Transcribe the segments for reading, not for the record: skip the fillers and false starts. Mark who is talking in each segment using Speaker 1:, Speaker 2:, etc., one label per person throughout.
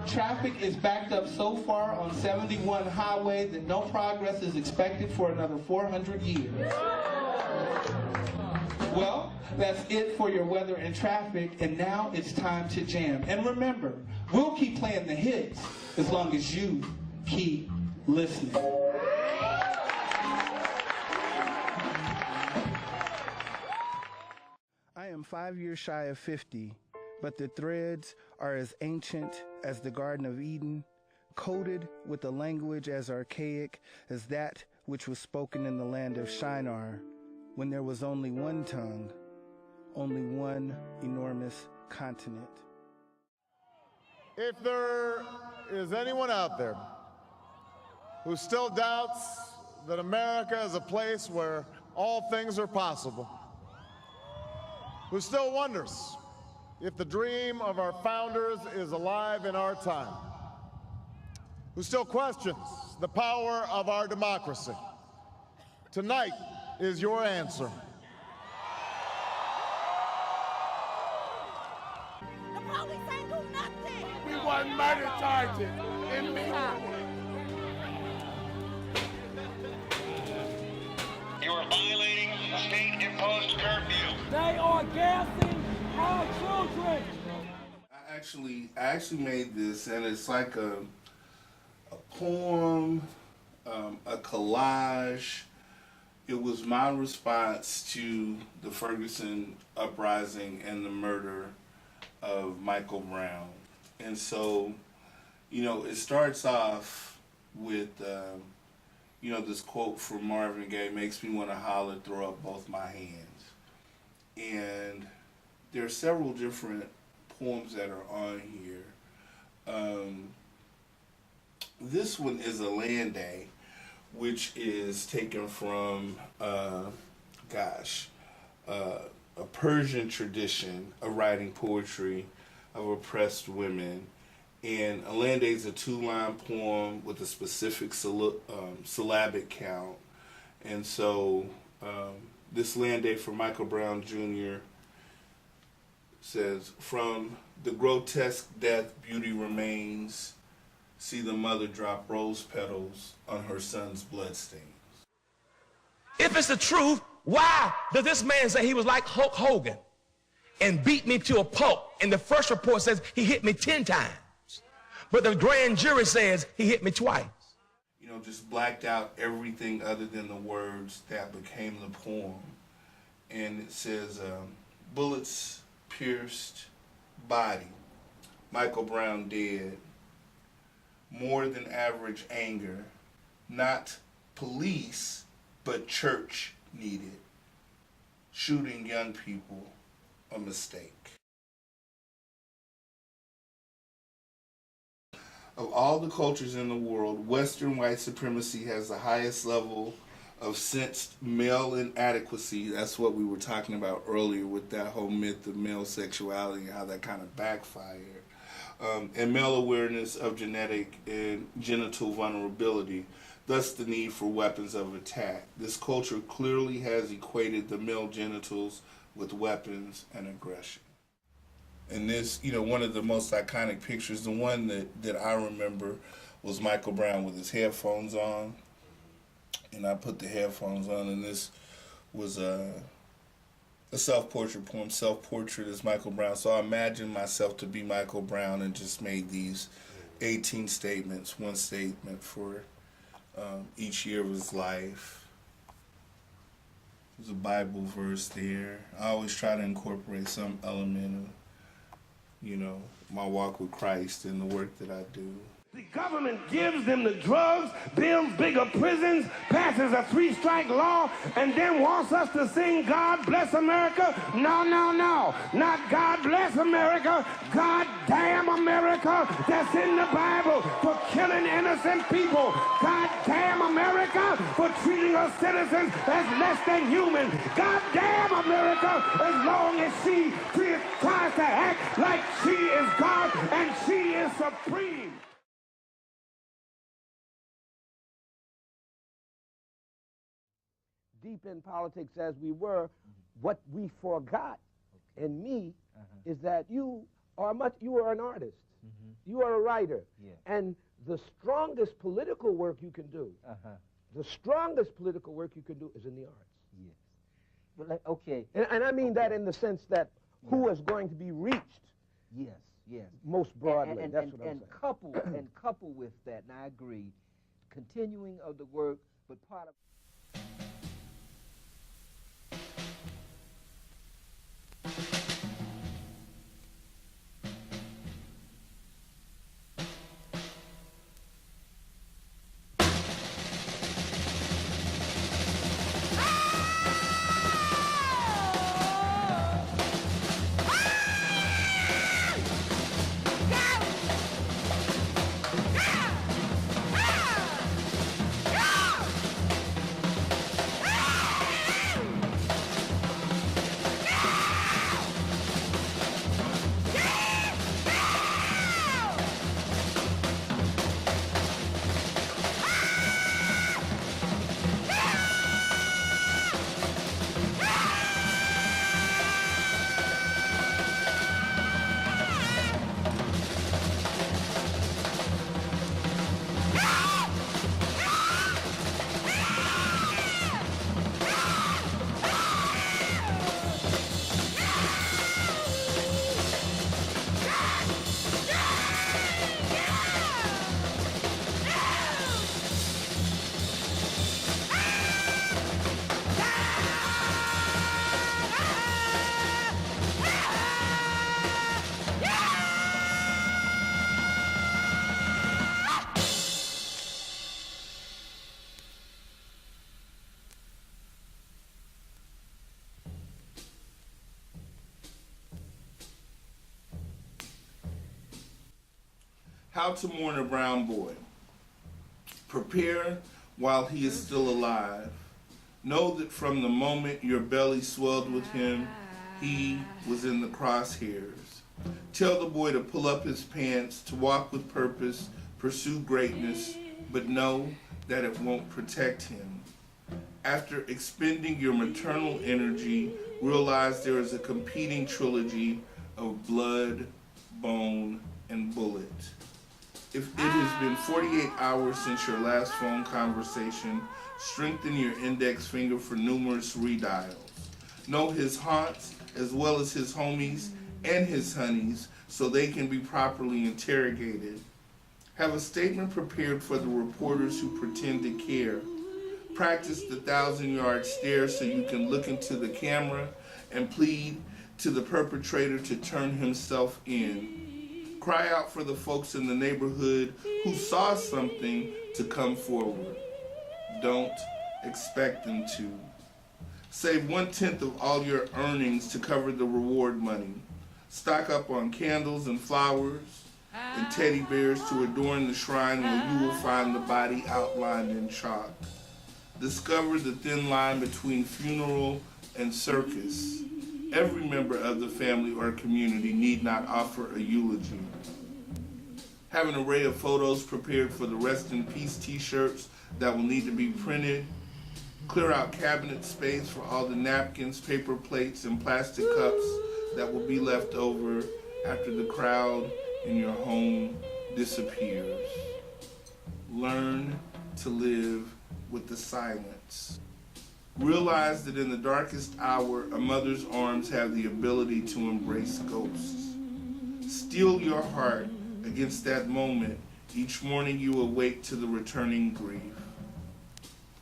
Speaker 1: Traffic is backed up so far on 71 highway that no progress is expected for another 400 years. Well, that's it for your weather and traffic, and now it's time to jam. And remember, we'll keep playing the hits as long as you keep listening. I am 5 years shy of 50, but the threads are as ancient as the Garden of Eden, coded with a language as archaic as that which was spoken in the land of Shinar, when there was only one tongue, only one enormous continent.
Speaker 2: If there is anyone out there who still doubts that America is a place where all things are possible, who still wonders if the dream of our founders is alive in our time, who still questions the power of our democracy, tonight is your answer.
Speaker 3: The police ain't do nothing.
Speaker 4: We want murder charges in me.
Speaker 5: You are violating the state-imposed curfew.
Speaker 6: They are gassing our children.
Speaker 4: I actually made this, and it's like a poem, a collage. It was my response to the Ferguson uprising and the murder of Michael Brown. And so, you know, it starts off with, you know, this quote from Marvin Gaye, makes me want to holler, throw up both my hands. And there are several different poems that are on here. This one is a land day, which is taken from, a Persian tradition of writing poetry of oppressed women. And Alande is a 2-line poem with a specific syllabic count. And so this Land Day for Michael Brown Jr. says, from the grotesque death beauty remains, see the mother drop rose petals on her son's bloodstains.
Speaker 7: If it's the truth, why does this man say he was like Hulk Hogan and beat me to a pulp? And the first report says he hit me 10 times. But the grand jury says he hit me twice.
Speaker 4: You know, just blacked out everything other than the words that became the poem. And it says, bullets pierced body, Michael Brown dead, more than average anger, not police, but church needed, shooting young people, a mistake. Of all the cultures in the world, Western white supremacy has the highest level of sensed male inadequacy. That's what we were talking about earlier with that whole myth of male sexuality and how that kind of backfired. And male awareness of genetic and genital vulnerability, thus the need for weapons of attack. This culture clearly has equated the male genitals with weapons and aggression. And this, you know, one of the most iconic pictures, the one that I remember was Michael Brown with his headphones on. And I put the headphones on, and this was a self-portrait poem. Self-portrait is Michael Brown. So I imagined myself to be Michael Brown and just made these 18 statements, one statement for each year of his life. There's a Bible verse there. I always try to incorporate some element of, you know, my walk with Christ and the work that I do.
Speaker 8: The government gives them the drugs, builds bigger prisons, passes a 3-strike law, and then wants us to sing God Bless America? No, no, no. Not God Bless America. God damn America that's in the Bible for killing innocent people. God damn America for treating us citizens as less than human. God damn America as long as she tries to act like she is God and she is supreme. Deep in politics as we were, what we forgot in me is that you were an artist.
Speaker 9: You are a writer.
Speaker 10: Yeah.
Speaker 9: And the strongest political work you can do, the strongest political work you can do is in the arts.
Speaker 10: Yes. But like, okay.
Speaker 9: And I mean that in the sense that who is going to be reached
Speaker 10: Yes, yes.
Speaker 9: most broadly.
Speaker 10: And,
Speaker 9: That's what I'm saying.
Speaker 10: and couple with that, and I agree, continuing of the work, but part of...
Speaker 4: How to mourn a brown boy. Prepare while he is still alive. Know that from the moment your belly swelled with him, he was in the crosshairs. Tell the boy to pull up his pants, to walk with purpose, pursue greatness, but know that it won't protect him. After expending your maternal energy, realize there is a competing trilogy of blood, bone, and bullet. If it has been 48 hours since your last phone conversation, strengthen your index finger for numerous redials. Know his haunts as well as his homies and his honeys so they can be properly interrogated. Have a statement prepared for the reporters who pretend to care. Practice the 1,000-yard stare so you can look into the camera and plead to the perpetrator to turn himself in. Cry out for the folks in the neighborhood who saw something to come forward. Don't expect them to. Save 1/10 of all your earnings to cover the reward money. Stock up on candles and flowers and teddy bears to adorn the shrine where you will find the body outlined in chalk. Discover the thin line between funeral and circus. Every member of the family or community need not offer a eulogy. Have an array of photos prepared for the Rest in Peace t-shirts that will need to be printed. Clear out cabinet space for all the napkins, paper plates, and plastic cups that will be left over after the crowd in your home disappears. Learn to live with the silence. Realize that in the darkest hour, a mother's arms have the ability to embrace ghosts. Steel your heart against that moment each morning you awake to the returning grief.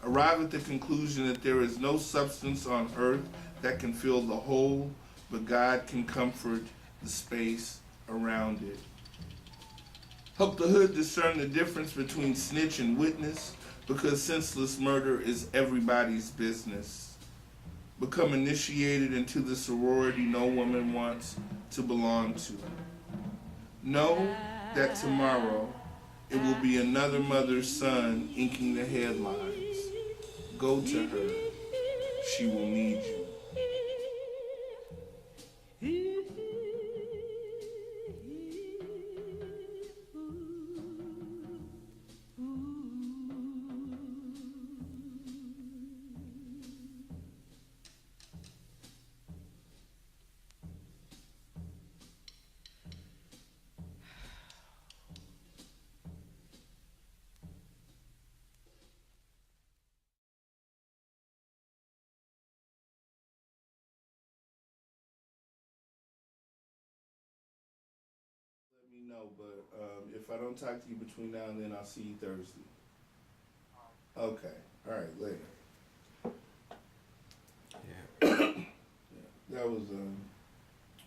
Speaker 4: Arrive at the conclusion that there is no substance on earth that can fill the hole, but God can comfort the space around it. Help the hood discern the difference between snitch and witness, because senseless murder is everybody's business. Become initiated into the sorority no woman wants to belong to. Know that tomorrow it will be another mother's son inking the headlines. Go to her. She will need you. me know, but if I don't talk to you between now and then, I'll see you Thursday. Okay. All right. Later. Yeah. That was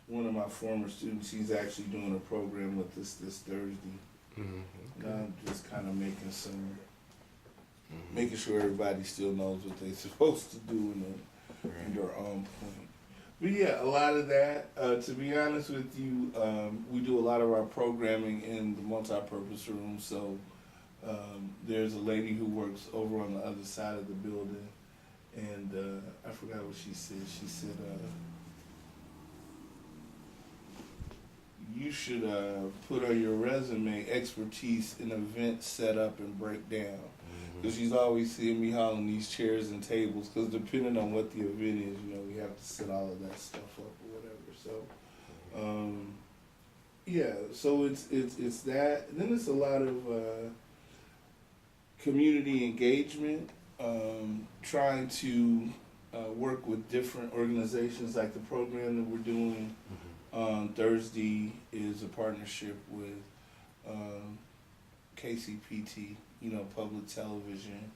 Speaker 4: one of my former students. He's actually doing a program with us this Thursday. Mm-hmm. And I'm just kind of making sure everybody still knows what they're supposed to do in their own point. But yeah, a lot of that. To be honest with you, we do a lot of our programming in the multi-purpose room. So there's a lady who works over on the other side of the building, and I forgot what she said. She said, you should put on your resume expertise in event setup and breakdown. Because she's always seeing me hauling these chairs and tables, because depending on what the event is, you know, we have to set all of that stuff up or whatever. So, yeah, so it's that. And then it's a lot of community engagement, trying to work with different organizations, like the program that we're doing on Thursday is a partnership with KCPT, you know, public television,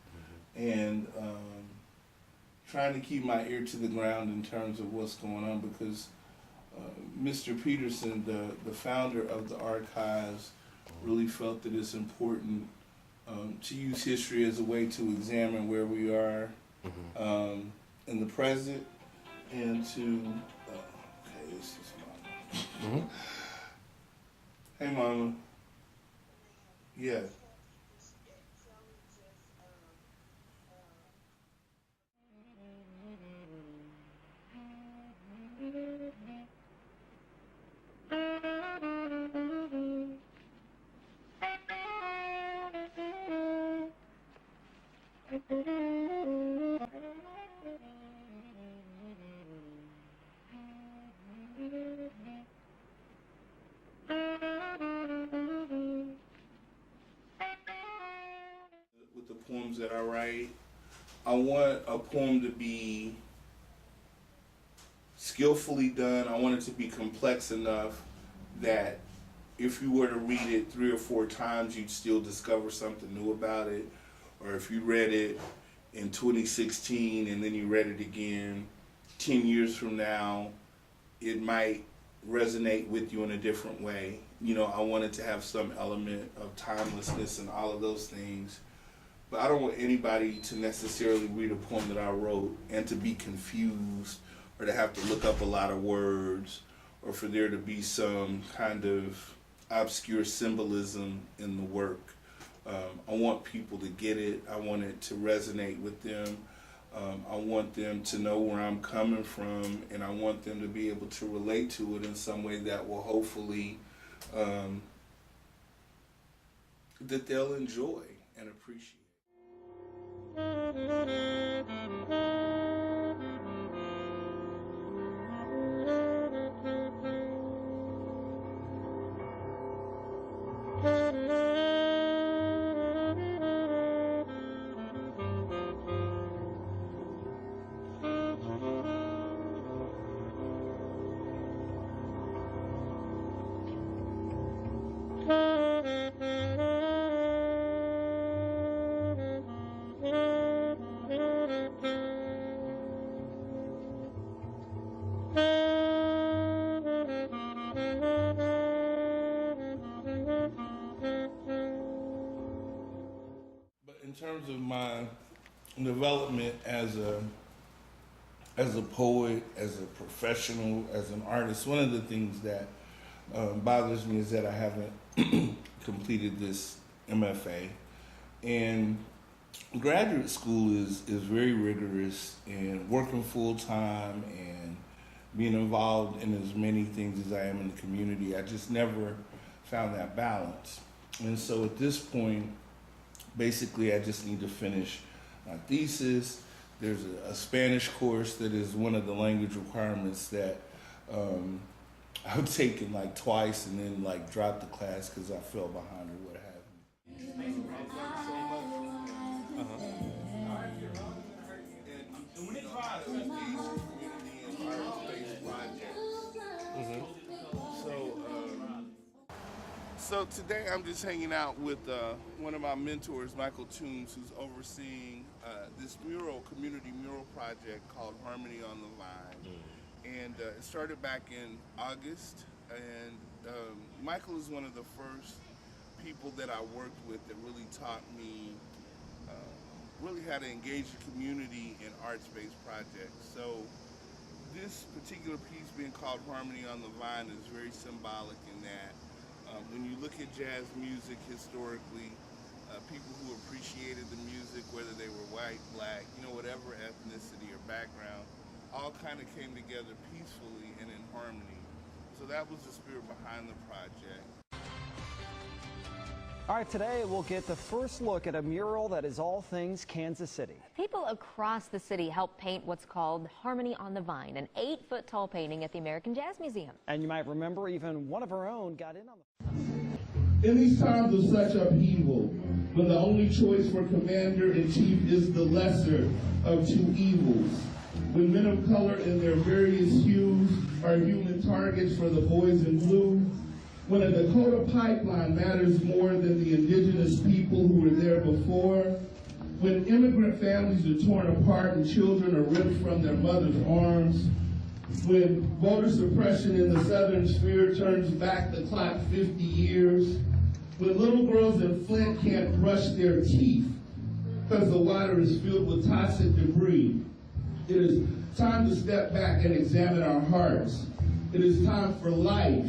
Speaker 4: and trying to keep my ear to the ground in terms of what's going on, because Mr. Peterson, the founder of the archives, really felt that it's important to use history as a way to examine where we are in the present, and to okay, this is Mama. Hey, Mama. Yeah. With the poems that I write, I want a poem to be skillfully done. I want it to be complex enough that if you were to read it 3 or 4 times, you'd still discover something new about it. Or if you read it in 2016 and then you read it again 10 years from now, it might resonate with you in a different way. You know, I want it to have some element of timelessness and all of those things. But I don't want anybody to necessarily read a poem that I wrote and to be confused, or to have to look up a lot of words, or for there to be some kind of obscure symbolism in the work. I want people to get it. I want it to resonate with them. I want them to know where I'm coming from, and I want them to be able to relate to it in some way that will hopefully, that they'll enjoy and appreciate. In terms of my development as a poet, as a professional, as an artist, one of the things that bothers me is that I haven't completed this MFA. And graduate school is very rigorous, and working full time and being involved in as many things as I am in the community, I just never found that balance. And so at this point, basically, I just need to finish my thesis. There's a Spanish course that is one of the language requirements that I've taken like twice and then like dropped the class because I fell behind or what have you. So today I'm just hanging out with one of my mentors, Michael Toombs, who's overseeing this community mural project called Harmony on the Vine. And it started back in August, and Michael is one of the first people that I worked with that really taught me really how to engage the community in arts-based projects. So this particular piece being called Harmony on the Vine is very symbolic in that when you look at jazz music historically, people who appreciated the music, whether they were white, black, whatever ethnicity or background, all kind of came together peacefully and in harmony. So that was the spirit behind the project.
Speaker 11: All right, today we'll get the first look at a mural that is all things Kansas City.
Speaker 12: People across the city help paint what's called Harmony on the Vine, an 8-foot-tall painting at the American Jazz Museum.
Speaker 11: And you might remember even one of our own got in on
Speaker 13: the... In these times of such upheaval, when the only choice for commander-in-chief is the lesser of two evils, when men of color in their various hues are human targets for the boys in blue, when a Dakota pipeline matters more than the indigenous people who were there before, when immigrant families are torn apart and children are ripped from their mother's arms, when voter suppression in the southern sphere turns back the clock 50 years, when little girls in Flint can't brush their teeth because the water is filled with toxic debris, it is time to step back and examine our hearts. It is time for life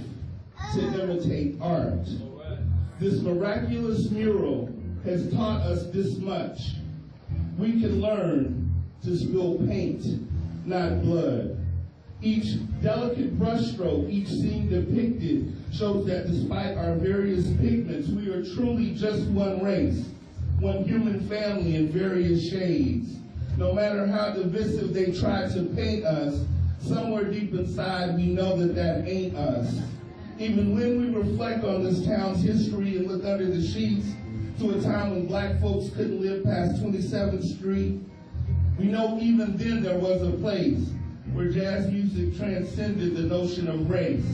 Speaker 13: to imitate art. This miraculous mural has taught us this much. We can learn to spill paint, not blood. Each delicate brushstroke, each scene depicted, shows that despite our various pigments, we are truly just one race, one human family in various shades. No matter how divisive they try to paint us, somewhere deep inside we know that that ain't us. Even when we reflect on this town's history and look under the sheets to a time when black folks couldn't live past 27th Street, we know even then there was a place where jazz music transcended the notion of race,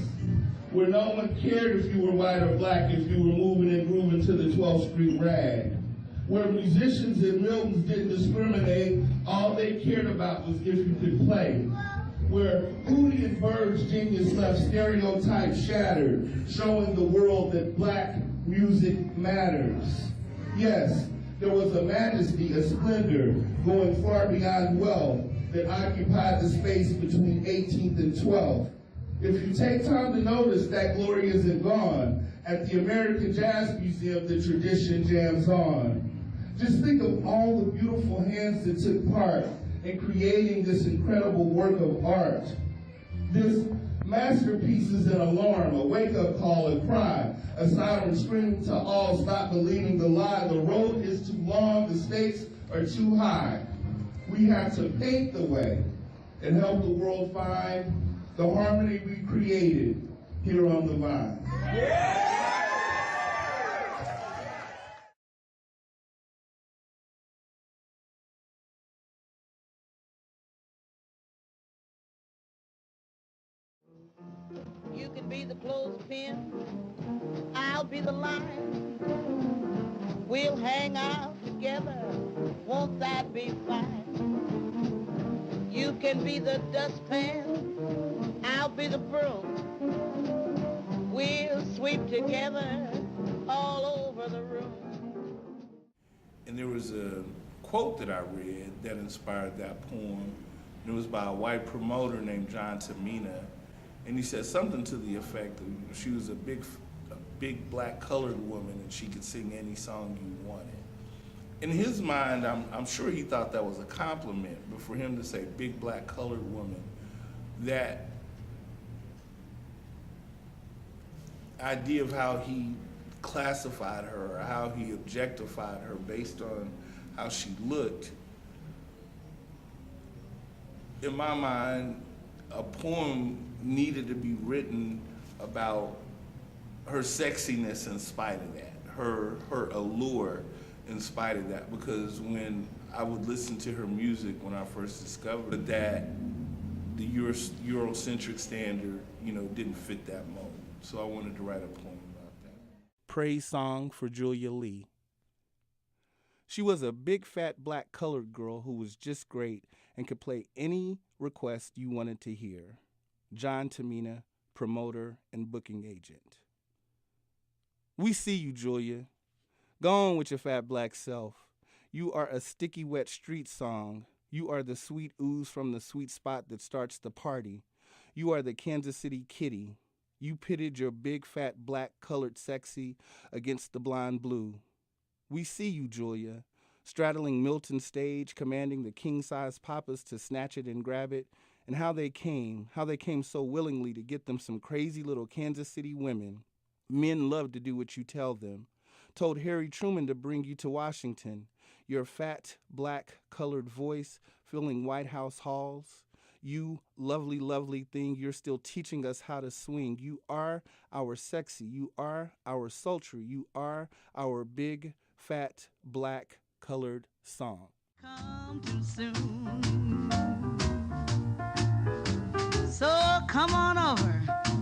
Speaker 13: where no one cared if you were white or black, if you were moving and grooving to the 12th Street rag, where musicians and Miltons didn't discriminate, all they cared about was if you could play, where Hootie and Bird's genius left stereotypes shattered, showing the world that black music matters. Yes, there was a majesty, a splendor, going far beyond wealth that occupied the space between 18th and 12th. If you take time to notice, that glory isn't gone. At the American Jazz Museum, the tradition jams on. Just think of all the beautiful hands that took part in creating this incredible work of art. This masterpiece is an alarm, a wake-up call, a cry, a siren screaming to all, stop believing the lie. The road is too long, the stakes are too high. We have to paint the way and help the world find the harmony we created here on the Vine. Yeah!
Speaker 3: You can be the clothespin, I'll be the line. We'll hang out together, won't that be fine? You can be the dustpan, I'll be the broom. We'll sweep together all over the room.
Speaker 4: And there was a quote that I read that inspired that poem. And it was by a white promoter named John Tamina. And he said something to the effect of she was a big black colored woman and she could sing any song you wanted. In his mind, I'm sure he thought that was a compliment, but for him to say big black colored woman, that idea of how he classified her or how he objectified her based on how she looked, in my mind, a poem needed to be written about her sexiness in spite of that, her allure in spite of that, because when I would listen to her music when I first discovered that the Eurocentric standard, didn't fit that mold. So I wanted to write a poem about that.
Speaker 1: praise song for Julia Lee. She was a big, fat, black colored girl who was just great and could play any request you wanted to hear. John Tamina, promoter and booking agent. We see you, Julia. Go on with your fat black self. You are a sticky, wet street song. You are the sweet ooze from the sweet spot that starts the party. You are the Kansas City kitty. You pitted your big, fat, black, colored sexy against the blonde blue. We see you, Julia, straddling Milton stage, commanding the king-size papas to snatch it and grab it, and how they came so willingly to get them some crazy little Kansas City women. Men love to do what you tell them. Told Harry Truman to bring you to Washington. Your fat, black, colored voice filling White House halls. You lovely, lovely thing, you're still teaching us how to swing. You are our sexy. You are our sultry. You are our big, fat, black, colored song.
Speaker 3: Come too soon. So come on over,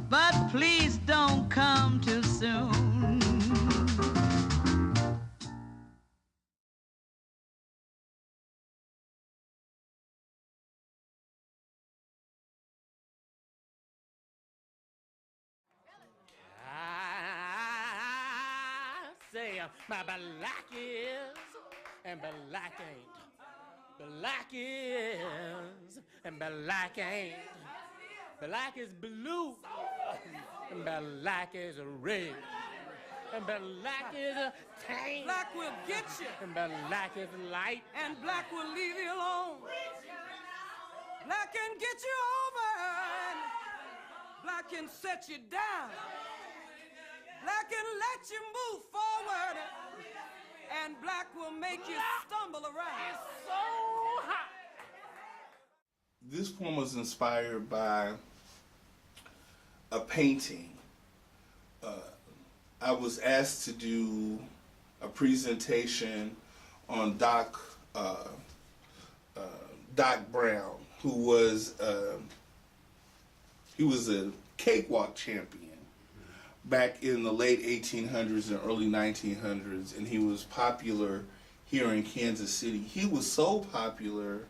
Speaker 3: but please don't come too soon.
Speaker 14: My black is, and black ain't. Black is, and black ain't. Black is blue, and black is red. And black is a tank.
Speaker 6: Black will get you.
Speaker 14: And black is light.
Speaker 6: And black will leave you alone. Black can get you over. And black can set you down. Black can let you move forward, and black will make you stumble around.
Speaker 14: It's so hot.
Speaker 4: This poem was inspired by a painting. I was asked to do a presentation on Doc Brown, who was he was a cakewalk champion back in the late 1800s and early 1900s, and he was popular here in Kansas City. He was so popular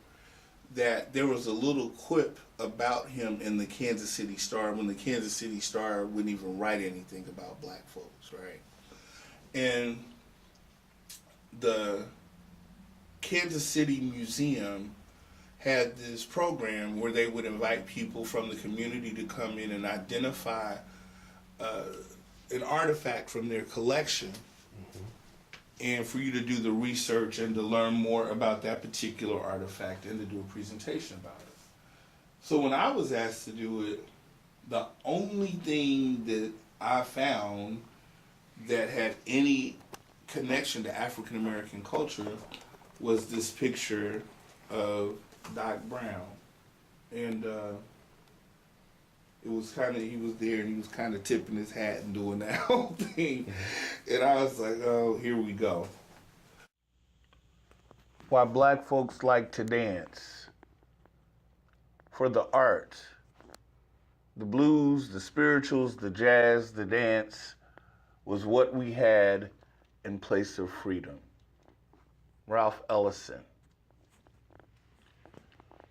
Speaker 4: that there was a little quip about him in the Kansas City Star when the Kansas City Star wouldn't even write anything about black folks, right? And the Kansas City Museum had this program where they would invite people from the community to come in and identify an artifact from their collection, and for you to do the research and to learn more about that particular artifact and to do a presentation about it. So when I was asked to do it, the only thing that I found that had any connection to African American culture was this picture of Doc Brown. And it was kind of, he was there and he was kind of tipping his hat and doing that whole thing. And I was like, oh, here we go. Why black folks like to dance. For the art, the blues, the spirituals, the jazz, the dance was what we had in place of freedom. Ralph Ellison.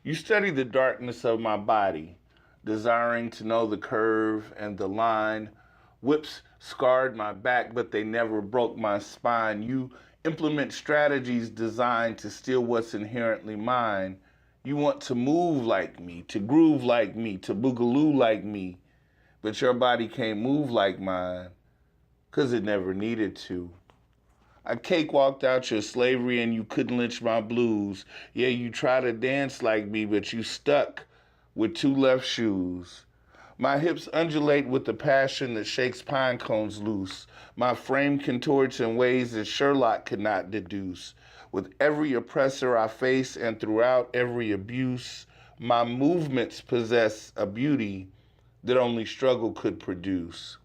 Speaker 4: You study the darkness of my body, desiring to know the curve and the line. Whips scarred my back, but they never broke my spine. You implement strategies designed to steal what's inherently mine. You want to move like me, to groove like me, to boogaloo like me, but your body can't move like mine, 'cause it never needed to. I cakewalked out your slavery and you couldn't lynch my blues. Yeah, you try to dance like me, but you stuck with two left shoes. My hips undulate with the passion that shakes pine cones loose. My frame contorts in ways that Sherlock could not deduce. With every oppressor I face and throughout every abuse, my movements possess a beauty that only struggle could produce.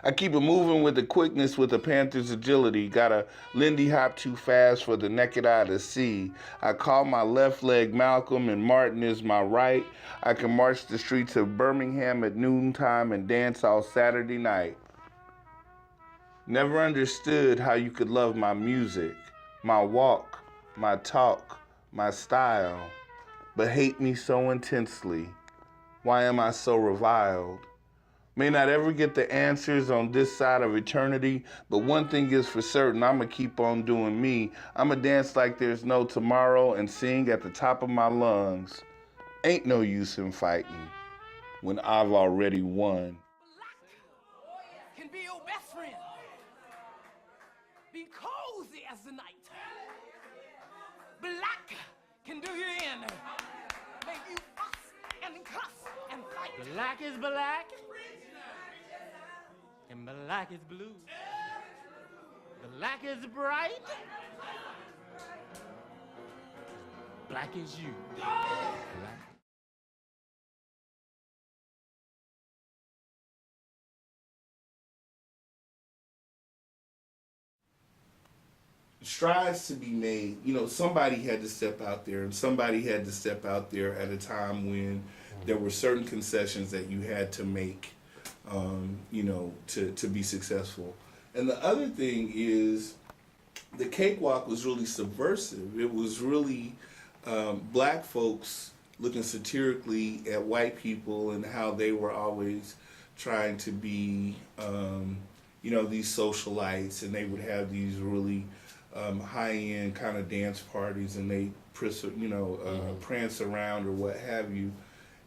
Speaker 4: I keep it moving with the quickness with a panther's agility. Got a Lindy hop too fast for the naked eye to see. I call my left leg Malcolm and Martin is my right. I can march the streets of Birmingham at noontime and dance all Saturday night. Never understood how you could love my music, my walk, my talk, my style, but hate me so intensely. Why am I so reviled? May not ever get the answers on this side of eternity, but one thing is for certain, I'ma keep on doing me. I'ma dance like there's no tomorrow and sing at the top of my lungs. Ain't no use in fighting when I've already won.
Speaker 6: Can be your best friend. Be cozy as the night. Black can do you in. Make you fuss and cuss and fight.
Speaker 14: Black is black. And black is blue. Black is bright. Black is you. Black.
Speaker 4: Strides to be made. You know, somebody had to step out there, and somebody had to step out there at a time when there were certain concessions that you had to make, you know, to be successful. And the other thing is, the cakewalk was really subversive. It was really black folks looking satirically at white people and how they were always trying to be, you know, these socialites, and they would have these really high-end kind of dance parties, and they, prance around or what have you.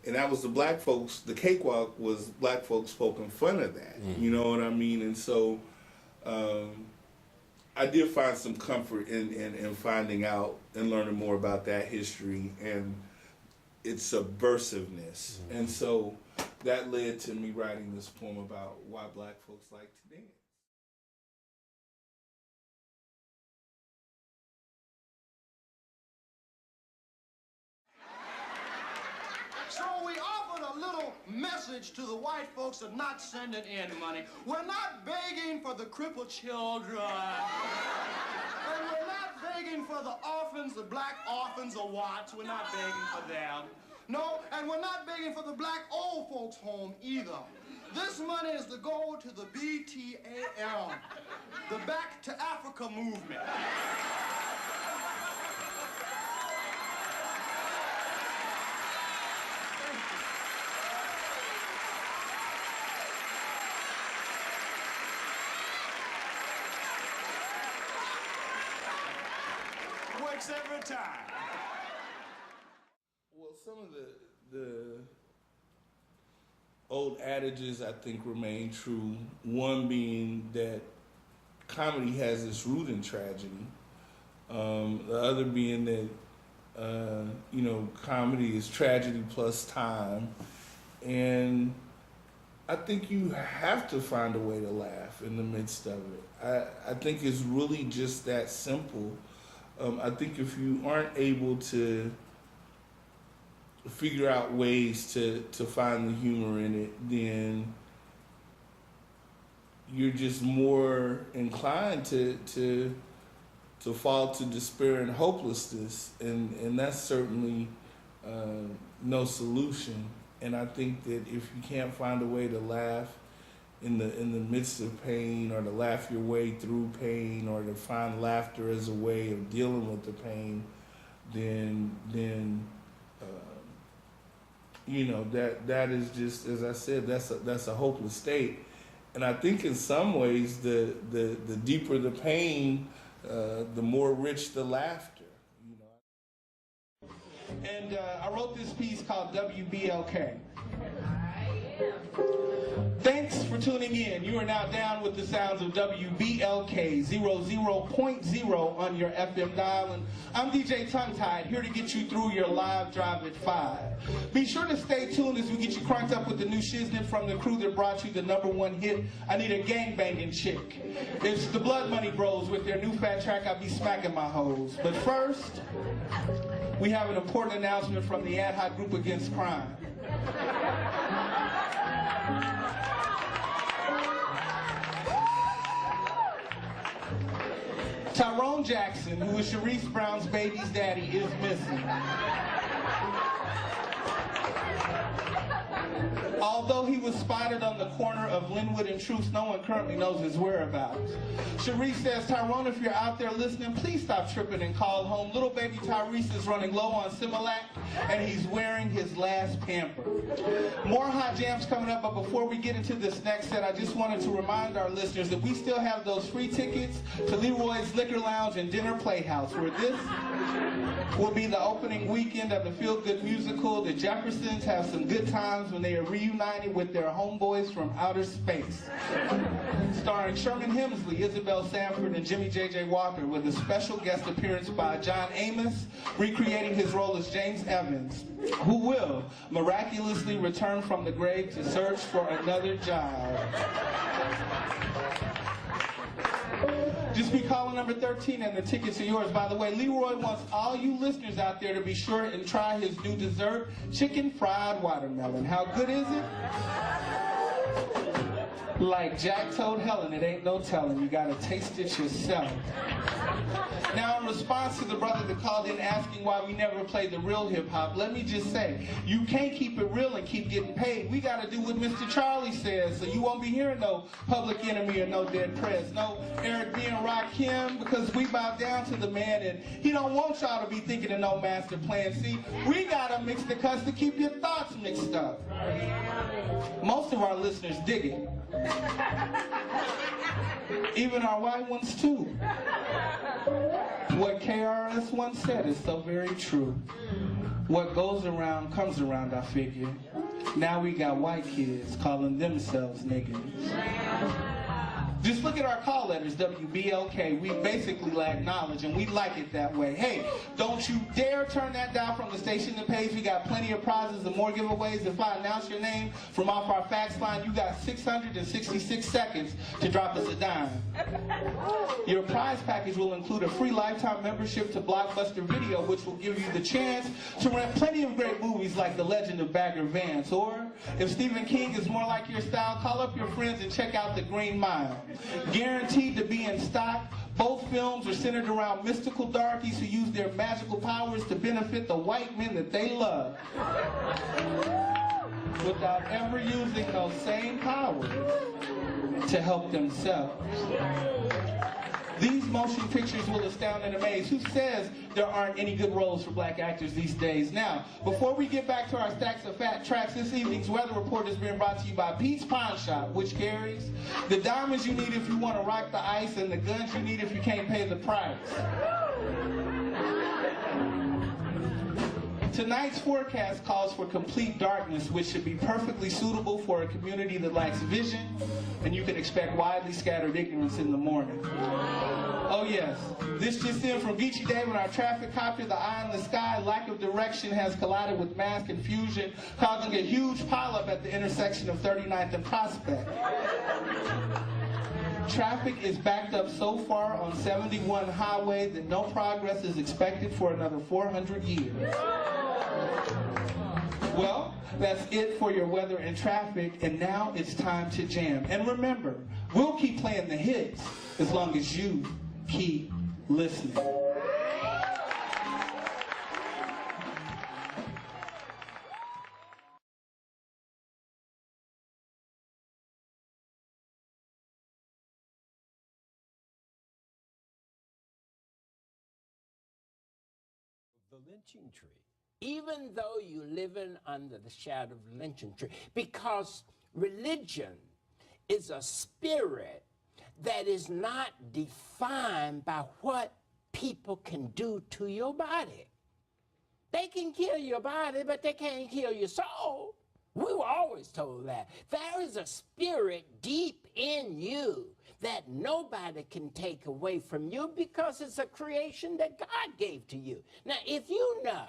Speaker 4: And that was the black folks, the cakewalk was black folks poking fun of that, you know what I mean? And so I did find some comfort in finding out and learning more about that history and its subversiveness. And so that led to me writing this poem about why black folks like to dance.
Speaker 15: So we offered a little message to the white folks of not sending in money. We're not begging for the crippled children. And we're not begging for the orphans, the black orphans of Watts. We're not begging for them. No, and we're not begging for the black old folks home either. This money is to go to the BTAM, the Back to Africa movement. Works every time.
Speaker 4: Well, some of the old adages I think remain true. One being that comedy has its root in tragedy. The other being that comedy is tragedy plus time, and I think you have to find a way to laugh in the midst of it. I think it's really just that simple. I think if you aren't able to figure out ways to find the humor in it, then you're just more inclined to fall to despair and hopelessness, and that's certainly no solution. And I think that if you can't find a way to laugh in the midst of pain, or to laugh your way through pain, or to find laughter as a way of dealing with the pain, then that is just, as I said, that's a hopeless state. And I think in some ways the deeper the pain, the more rich the laughter.
Speaker 16: And I wrote this piece called WBLK. Thanks for tuning in. You are now down with the sounds of WBLK 00.0 on your FM dial. And I'm DJ Tongue Tied, here to get you through your live drive at 5. Be sure to stay tuned as we get you cranked up with the new shiznit from the crew that brought you the #1 hit, I Need a Gangbangin' Chick. It's the Blood Money Bros with their new fat track, I Be Smacking My Hoes. But first, we have an important announcement from the Ad Hoc Group Against Crime. Tyrone Jackson, who is Sharice Brown's baby's daddy, is missing. Although he was spotted on the corner of Linwood and Truce, no one currently knows his whereabouts. Cherie says, Tyrone, if you're out there listening, please stop tripping and call home. Little baby Tyrese is running low on Similac, and he's wearing his last pamper. More hot jams coming up, but before we get into this next set, I just wanted to remind our listeners that we still have those free tickets to Leroy's Liquor Lounge and Dinner Playhouse, where this will be the opening weekend of the feel-good musical. The Jeffersons have some good times when they are reunited with their homeboys from outer space. Starring Sherman Hemsley, Isabel Sanford, and Jimmy J.J. Walker, with a special guest appearance by John Amos, recreating his role as James Evans, who will miraculously return from the grave to search for another job. Just be caller number 13 and the tickets are yours. By the way, Leroy wants all you listeners out there to be sure and try his new dessert, chicken fried watermelon. How good is it? Like Jack told Helen, it ain't no telling. You gotta taste it yourself. Now, in response to the brother that called in asking why we never played the real hip-hop, let me just say, you can't keep it real and keep getting paid. We gotta do what Mr. Charlie says, so you won't be hearing no Public Enemy or no Dead Prez, no Eric B. and Rakim, because we bow down to the man, and he don't want y'all to be thinking of no master plan. See, we gotta mix the cuts to keep your thoughts mixed up. Most of our listeners dig it. Even our white ones too. What KRS once said is so very true. What goes around comes around, I figure. Now we got white kids calling themselves niggas. Just look at our call letters, WBLK. We basically lack knowledge, and we like it that way. Hey, don't you dare turn that down from the station to page. We got plenty of prizes and more giveaways. If I announce your name from off our fax line, you got 666 seconds to drop us a dime. Your prize package will include a free lifetime membership to Blockbuster Video, which will give you the chance to rent plenty of great movies like The Legend of Bagger Vance. Or, if Stephen King is more like your style, call up your friends and check out The Green Mile. Guaranteed to be in stock. Both films are centered around mystical darkies who use their magical powers to benefit the white men that they love, without ever using those same powers to help themselves. These motion pictures will astound and amaze. Who says there aren't any good roles for black actors these days? Now, before we get back to our stacks of fat tracks, this evening's weather report is being brought to you by Pete's Pawn Shop, which carries the diamonds you need if you want to rock the ice and the guns you need if you can't pay the price. Tonight's forecast calls for complete darkness, which should be perfectly suitable for a community that lacks vision, and you can expect widely scattered ignorance in the morning. Oh yes, this just in from Geechee Day when our traffic copter, the eye in the sky, lack of direction has collided with mass confusion, causing a huge pileup at the intersection of 39th and Prospect. Traffic is backed up so far on 71 highway that no progress is expected for another 400 years. Well, that's it for your weather and traffic, and now it's time to jam. And remember, we'll keep playing the hits as long as you keep listening.
Speaker 17: The lynching tree. Even though you're living under the shadow of the lynching tree, because religion is a spirit that is not defined by what people can do to your body. They can kill your body, but they can't kill your soul. We were always told that. There is a spirit deep in you that nobody can take away from you because it's a creation that God gave to you. Now, if you know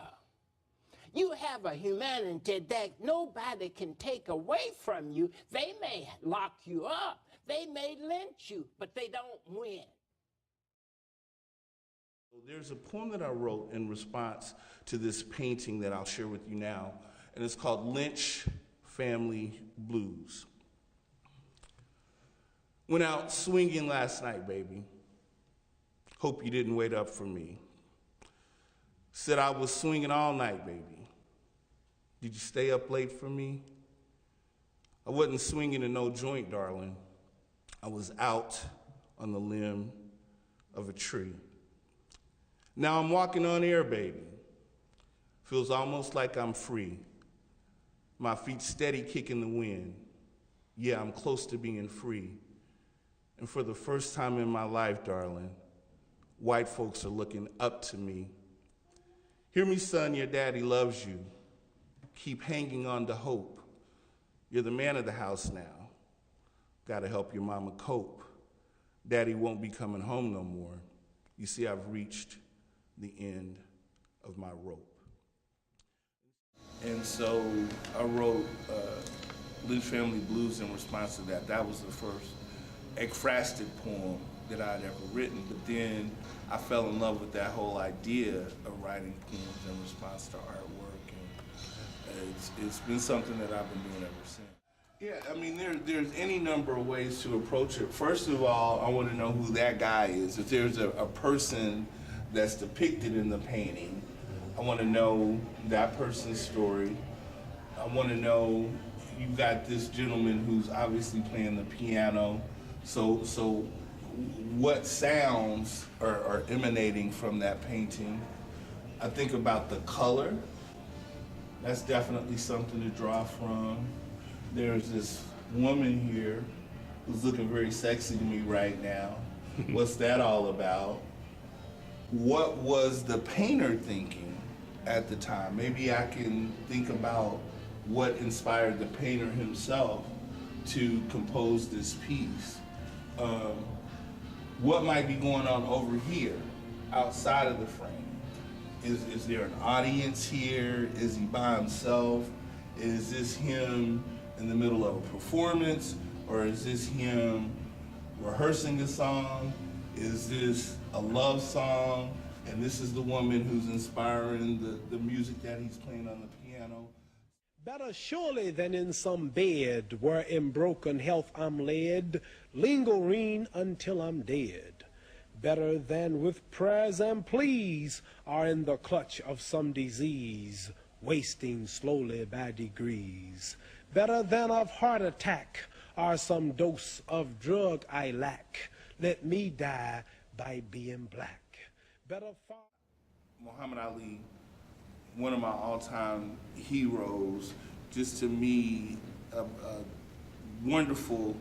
Speaker 17: you have a humanity that nobody can take away from you, they may lock you up, they may lynch you, but they don't win.
Speaker 4: There's a poem that I wrote in response to this painting that I'll share with you now, and it's called Lynch Family Blues. Went out swinging last night, baby. Hope you didn't wait up for me. Said I was swinging all night, baby. Did you stay up late for me? I wasn't swinging in no joint, darling. I was out on the limb of a tree. Now I'm walking on air, baby. Feels almost like I'm free. My feet steady kicking the wind. Yeah, I'm close to being free. And for the first time in my life, darling, white folks are looking up to me. Hear me, son, your daddy loves you. Keep hanging on to hope. You're the man of the house now. Gotta help your mama cope. Daddy won't be coming home no more. You see, I've reached the end of my rope. And so I wrote Lynch Family Blues in response to that. That was the first ekphrastic poem that I'd ever written, but then I fell in love with that whole idea of writing poems in response to artwork, and it's been something that I've been doing ever since. Yeah, I mean, there's any number of ways to approach it. First of all, I want to know who that guy is. If there's a person that's depicted in the painting, I want to know that person's story. I want to know, you've got this gentleman who's obviously playing the piano, so what sounds are emanating from that painting? I think about the color. That's definitely something to draw from. There's this woman here who's looking very sexy to me right now. What's that all about? What was the painter thinking at the time? Maybe I can think about what inspired the painter himself to compose this piece. What might be going on over here, outside of the frame? Is there an audience here? Is he by himself? Is this him in the middle of a performance? Or is this him rehearsing a song? Is this a love song? And this is the woman who's inspiring the music that he's playing on the piano.
Speaker 9: Better surely than in some bed where in broken health I'm led, lingering until I'm dead. Better than with prayers and pleas are in the clutch of some disease, wasting slowly by degrees. Better than of heart attack are some dose of drug I lack. Let me die by being black. Better far.
Speaker 4: Muhammad Ali, one of my all-time heroes, just to me, a wonderful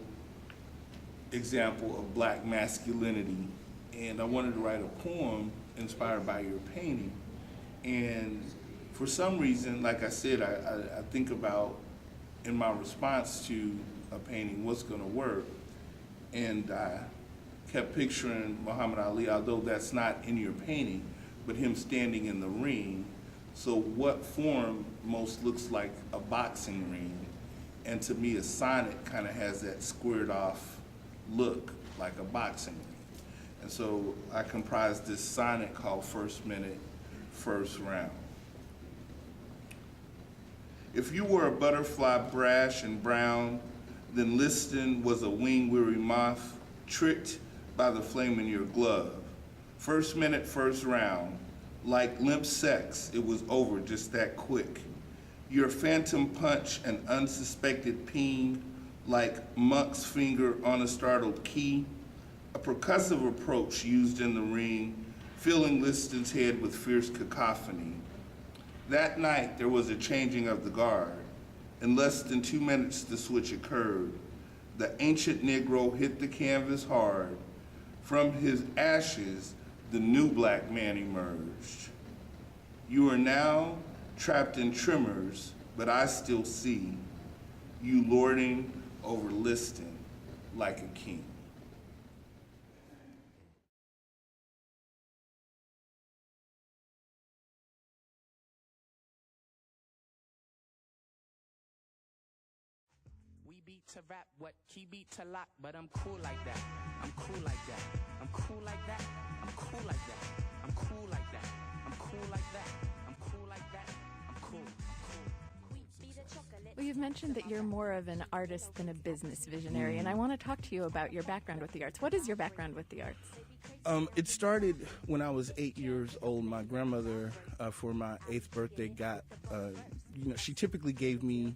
Speaker 4: example of black masculinity. And I wanted to write a poem inspired by your painting. And for some reason, like I said, I think about, in my response to a painting, what's gonna work. And I kept picturing Muhammad Ali, although that's not in your painting, but him standing in the ring. So what form most looks like a boxing ring? And to me, a sonnet kind of has that squared off look, like a boxing ring. And so I comprised this sonnet called First Minute, First Round. If you were a butterfly brash and brown, then Liston was a wing-weary moth, tricked by the flame in your glove. First minute, first round. Like limp sex, it was over just that quick. Your phantom punch and unsuspected ping, like Monk's finger on a startled key. A percussive approach used in the ring, filling Liston's head with fierce cacophony. That night, there was a changing of the guard. In less than 2 minutes, the switch occurred. The ancient Negro hit the canvas hard. From his ashes, the new black man emerged. You are now trapped in tremors, but I still see you lording over Liston like a king.
Speaker 14: Beat to rap, what key beat to lock, but I'm cool like that. I'm cool like that. I'm cool like that. I'm cool like that. I'm cool like that. I'm cool like that. I'm cool like that. I'm cool.
Speaker 18: Well, you've mentioned that you're more of an artist than a business visionary, and I want to talk to you about your background with the arts. What is your background with the arts?
Speaker 1: It started when I was 8 years old. My grandmother, for my 8th birthday, got, she typically gave me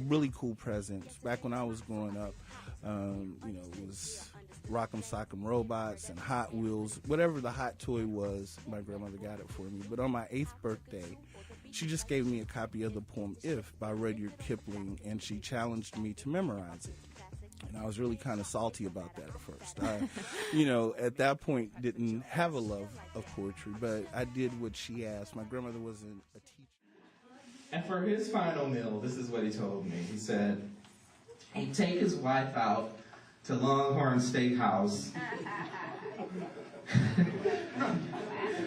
Speaker 1: really cool presents. Back when I was growing up, it was Rock'em Sock'em Robots and Hot Wheels, whatever the hot toy was, my grandmother got it for me. But on my 8th birthday, she just gave me a copy of the poem If by Rudyard Kipling, and she challenged me to memorize it. And I was really kind of salty about that at first. I, at that point didn't have a love of poetry, but I did what she asked. My grandmother wasn't a teacher.
Speaker 19: And for his final meal, this is what he told me. He said he'd take his wife out to Longhorn Steakhouse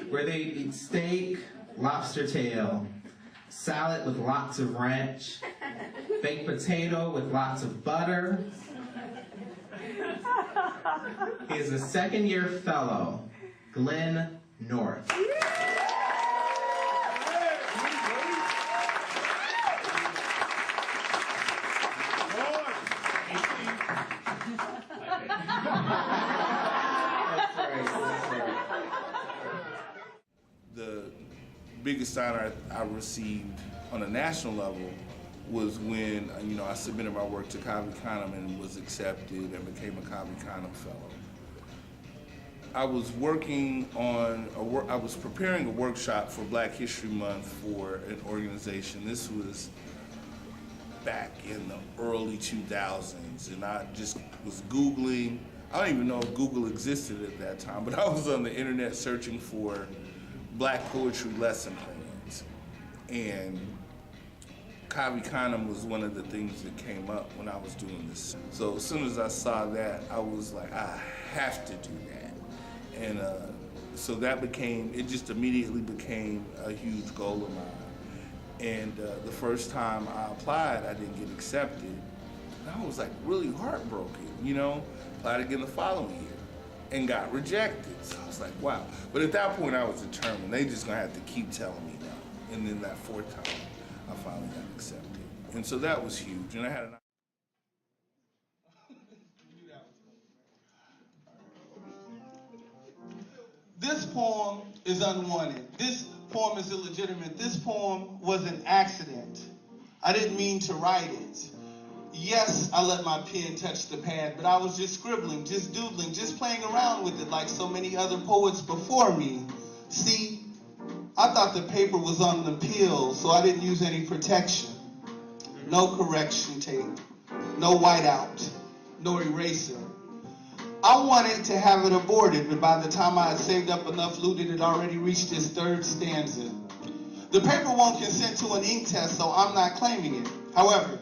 Speaker 19: where they'd eat steak, lobster tail, salad with lots of ranch, baked potato with lots of butter. He is a second-year fellow, Glenn North.
Speaker 4: The biggest honor I received on a national level was when I submitted my work to Cobby Conham and was accepted and became a Cobby Conham Fellow. I was working on I was preparing a workshop for Black History Month for an organization. This was back in the early 2000s, and I just was Googling. I don't even know if Google existed at that time, but I was on the internet searching for Black poetry lesson plans, and Cobby Conham was one of the things that came up when I was doing this. So as soon as I saw that, I was like, I have to do that. And so it just immediately became a huge goal of mine. And the first time I applied, I didn't get accepted. And I was like really heartbroken, applied again the following year and got rejected. So I was like, wow. But at that point I was determined, they just gonna have to keep telling me no. And then that 4th time, I finally got accepted. And so that was huge. And I had an
Speaker 16: This poem is unwanted. This poem is illegitimate. This poem was an accident. I didn't mean to write it. Yes, I let my pen touch the pad, but I was just scribbling, just doodling, just playing around with it like so many other poets before me. See, I thought the paper was on the peel, so I didn't use any protection. No correction tape, no whiteout, no eraser. I wanted to have it aborted, but by the time I had saved up enough loot, it had already reached its 3rd stanza. The paper won't consent to an ink test, so I'm not claiming it. However,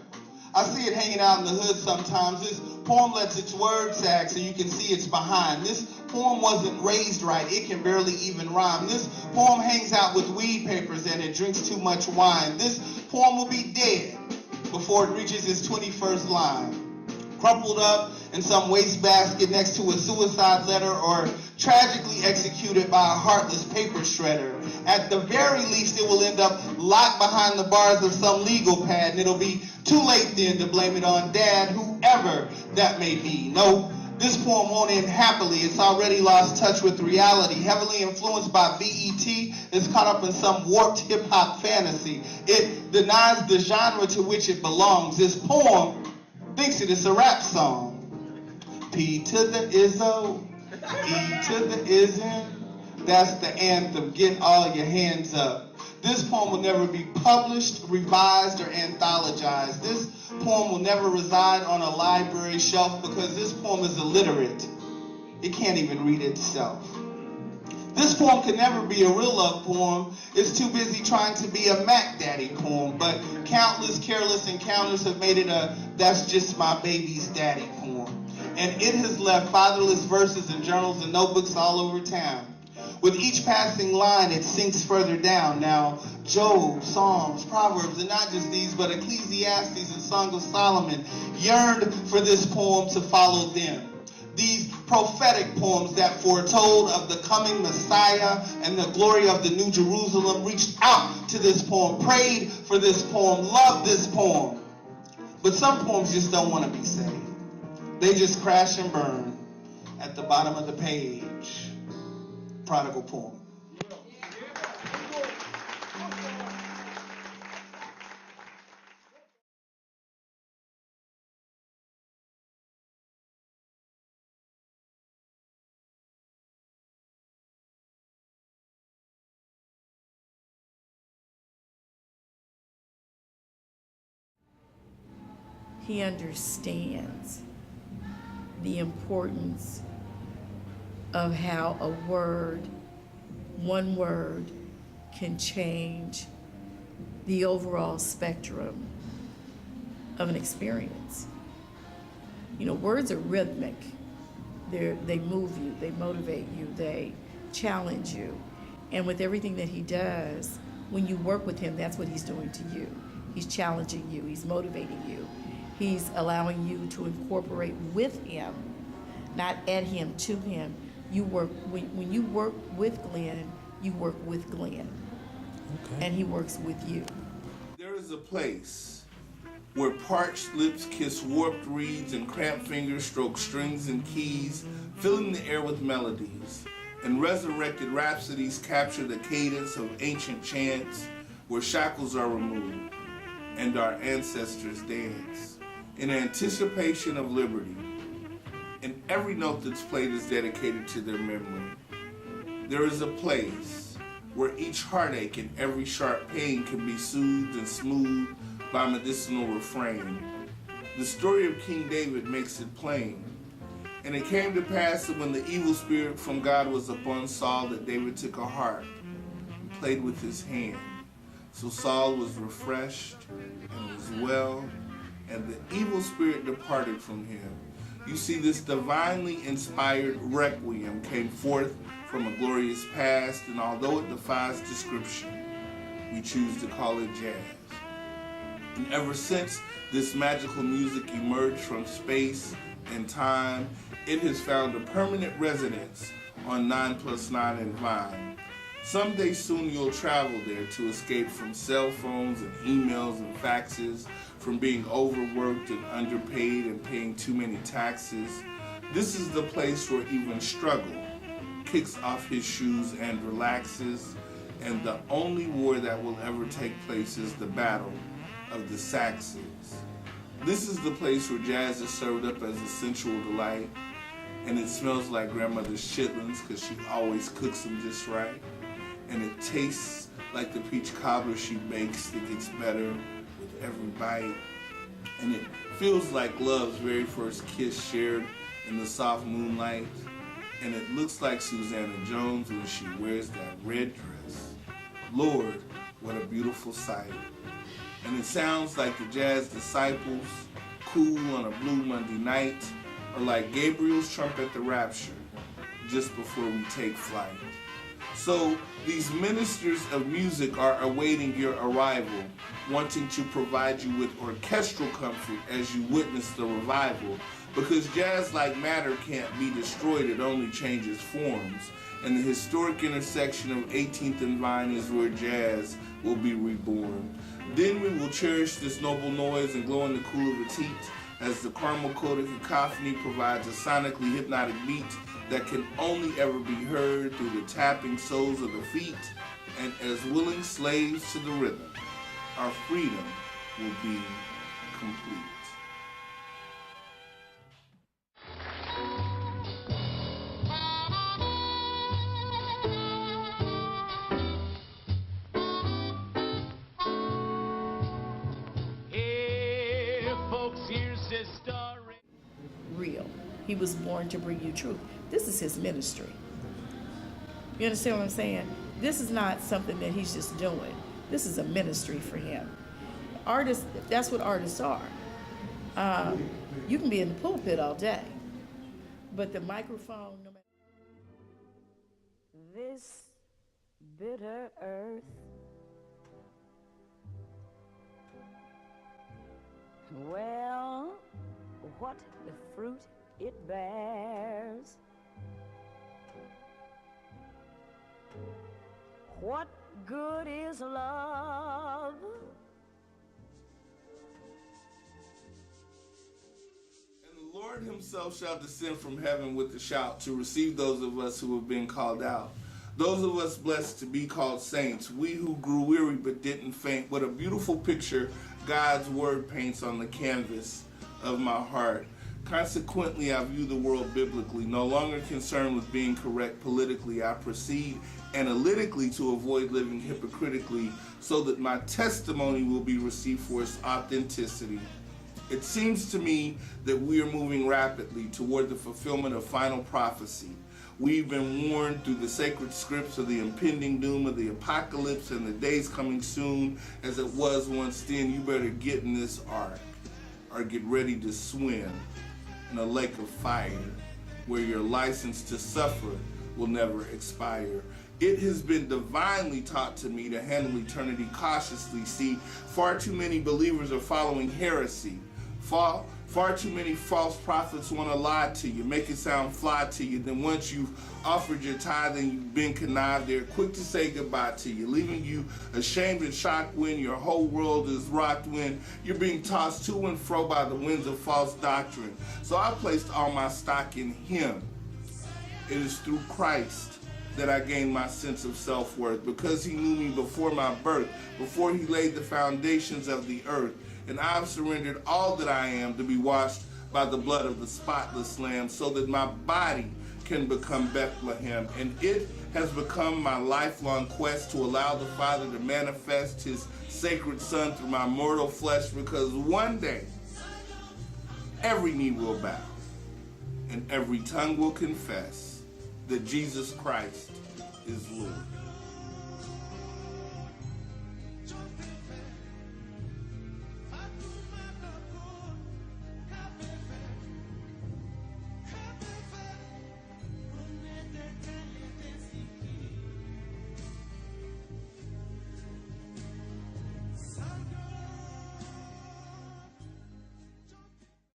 Speaker 16: I see it hanging out in the hood sometimes. This poem lets its word sag so you can see it's behind. This poem wasn't raised right. It can barely even rhyme. This poem hangs out with weed papers and it drinks too much wine. This poem will be dead before it reaches its 21st line. Crumpled up in some wastebasket next to a suicide letter, or tragically executed by a heartless paper shredder. At the very least, it will end up locked behind the bars of some legal pad, and it'll be too late then to blame it on Dad, whoever that may be. No, this poem won't end happily. It's already lost touch with reality. Heavily influenced by BET, it's caught up in some warped hip-hop fantasy. It denies the genre to which it belongs. This poem thinks it is a rap song. P to the Izzo, E to the isn't. That's the anthem. Get all your hands up. This poem will never be published, revised, or anthologized. This poem will never reside on a library shelf because this poem is illiterate. It can't even read itself. This poem could never be a real love poem. It's too busy trying to be a Mac Daddy poem, but countless careless encounters have made it a that's just my baby's daddy poem. And it has left fatherless verses in journals and notebooks all over town. With each passing line, it sinks further down. Now, Job, Psalms, Proverbs, and not just these, but Ecclesiastes and Song of Solomon yearned for this poem to follow them. These prophetic poems that foretold of the coming Messiah and the glory of the New Jerusalem reached out to this poem, prayed for this poem, loved this poem. But some poems just don't want to be saved. They just crash and burn at the bottom of the page. Prodigal poem.
Speaker 20: he understands the importance of how a word, one word, can change the overall spectrum of an experience. You know, words are rhythmic. They move you, they motivate you, they challenge you. And with everything that he does, when you work with him, that's what he's doing to you. He's challenging you, he's motivating you. He's allowing you to incorporate with him, not at him, to him. You work, when you work with Glenn, you work with Glenn. Okay. And he works with you.
Speaker 4: There is a place where parched lips kiss warped reeds and cramped fingers stroke strings and keys, filling the air with melodies, and resurrected rhapsodies capture the cadence of ancient chants where shackles are removed and our ancestors dance in anticipation of liberty, and every note that's played is dedicated to their memory. There is a place where each heartache and every sharp pain can be soothed and smoothed by medicinal refrain. The story of King David makes it plain. And it came to pass that when the evil spirit from God was upon Saul, that David took a harp and played with his hand. So Saul was refreshed and was well, and the evil spirit departed from him. You see, this divinely inspired requiem came forth from a glorious past, and although it defies description, we choose to call it jazz. And ever since this magical music emerged from space and time, it has found a permanent residence on 9+9 and Vine. Someday soon you'll travel there to escape from cell phones and emails and faxes, from being overworked and underpaid and paying too many taxes. This is the place where even struggle kicks off his shoes and relaxes, and the only war that will ever take place is the battle of the Saxons. This is the place where jazz is served up as a sensual delight, and it smells like grandmother's chitlins because she always cooks them just right, and it tastes like the peach cobbler she bakes that gets better with every bite, and it feels like love's very first kiss shared in the soft moonlight, and it looks like Susanna Jones when she wears that red dress. Lord, what a beautiful sight. And it sounds like the jazz disciples, cool on a blue Monday night, or like Gabriel's trump at the rapture, just before we take flight. So these ministers of music are awaiting your arrival, wanting to provide you with orchestral comfort as you witness the revival, because jazz, like matter, can't be destroyed, it only changes forms. And the historic intersection of 18th and Vine is where jazz will be reborn. Then we will cherish this noble noise and glow in the cool of its heat as the caramel-coated cacophony provides a sonically hypnotic beat that can only ever be heard through the tapping soles of the feet, and as willing slaves to the rhythm, our freedom will be complete.
Speaker 20: Real. He was born to bring you truth. This is his ministry. You understand what I'm saying? This is not something that he's just doing. This is a ministry for him. Artists, that's what artists are. You can be in the pulpit all day, but the microphone, no matter.
Speaker 21: This bitter earth, well, what the fruit it bears, what good is love?
Speaker 4: And the Lord himself shall descend from heaven with a shout to receive those of us who have been called out. Those of us blessed to be called saints, we who grew weary but didn't faint. What a beautiful picture God's word paints on the canvas of my heart. Consequently, I view the world biblically, no longer concerned with being correct politically. I proceed analytically to avoid living hypocritically so that my testimony will be received for its authenticity. It seems to me that we are moving rapidly toward the fulfillment of final prophecy. We've been warned through the sacred scripts of the impending doom of the apocalypse and the days coming soon as it was once then. You better get in this ark or get ready to swim in a lake of fire where your license to suffer will never expire. It has been divinely taught to me to handle eternity cautiously. See, far too many believers are following heresy. Far too many false prophets want to lie to you, make it sound fly to you. Then once you've offered your tithe and you've been connived, they're quick to say goodbye to you, leaving you ashamed and shocked when your whole world is rocked, when you're being tossed to and fro by the winds of false doctrine. So I placed all my stock in Him. It is through Christ that I gained my sense of self-worth, because He knew me before my birth, before He laid the foundations of the earth. And I've surrendered all that I am to be washed by the blood of the spotless Lamb, so that my body can become Bethlehem. And it has become my lifelong quest to allow the Father to manifest His sacred Son through my mortal flesh, because one day every knee will bow and every tongue will confess that Jesus Christ is Lord.